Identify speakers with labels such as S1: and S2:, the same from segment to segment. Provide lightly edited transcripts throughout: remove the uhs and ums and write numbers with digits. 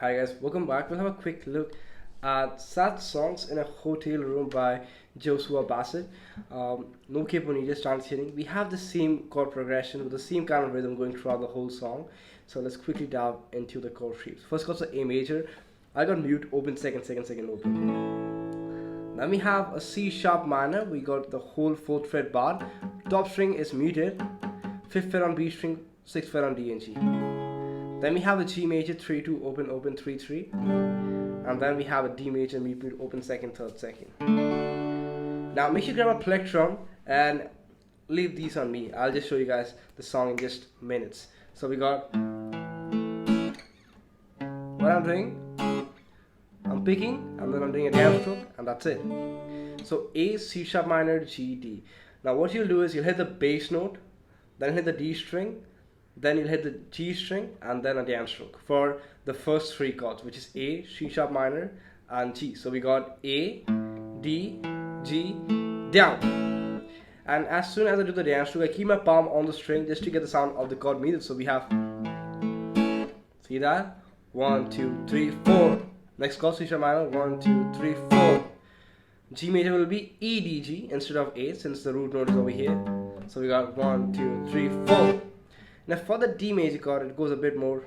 S1: Hi guys, welcome back. We'll have a quick look at sad songs in a hotel room by Joshua Bassett. No capo needed, start hearing. We have the same chord progression with the same kind of rhythm going throughout the whole song. So let's quickly dive into the chord shapes. First chord's A major. I got mute, open, second, open. Then we have a C sharp minor. We got the whole 4th fret bar. Top string is muted. 5th fret on B string, 6th fret on D and G. Then we have a G major, 3-2, open, 3-3. And then we have a D major, mute, open, second, third, second. Now make sure you grab a plectrum and leave these on me. I'll just show you guys the song in just minutes. So we got what I'm doing. I'm picking and then I'm doing a down stroke and that's it. So A, C sharp minor, G, D. Now what you'll do is you'll hit the bass note, then hit the D string, then you'll hit the G string and then a down stroke for the first 3 chords, which is A, C sharp minor and G. So we got A, D, G, down. And as soon as I do the down stroke, I keep my palm on the string just to get the sound of the chord muted. So we have, see that? 1, 2, 3, 4. Next chord, C sharp minor, 1, 2, 3, 4. G major will be E, D, G instead of A since the root note is over here. So we got 1, 2, 3, 4. Now for the D major chord, it goes a bit more.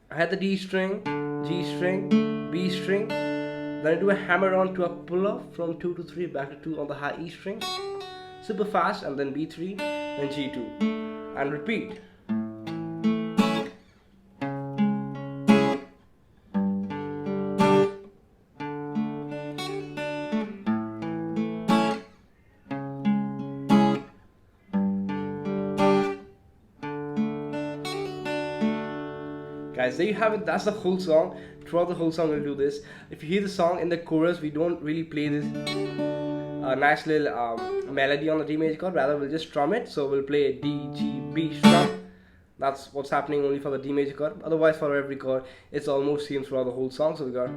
S1: I had the D string, G string, B string. Then I do a hammer on to a pull off from 2 to 3, back to 2 on the high E string. Super fast, and then B3, then G2. And repeat. Guys, there you have it. That's the whole song. Throughout the whole song we'll do this. If you hear the song in the chorus, we don't really play this nice little melody on the D major chord. Rather we'll just strum it. So we'll play a D, G, B strum. That's what's happening only for the D major chord. Otherwise for every chord it's almost same throughout the whole song. So we got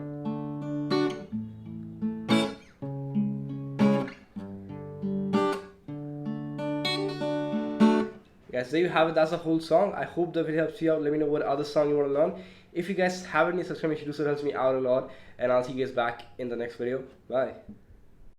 S1: guys, there you have it. That's the whole song. I hope the video helps you out. Let me know what other song you want to learn. If you guys have any subscribe, make sure to do so. It helps me out a lot. And I'll see you guys back in the next video. Bye.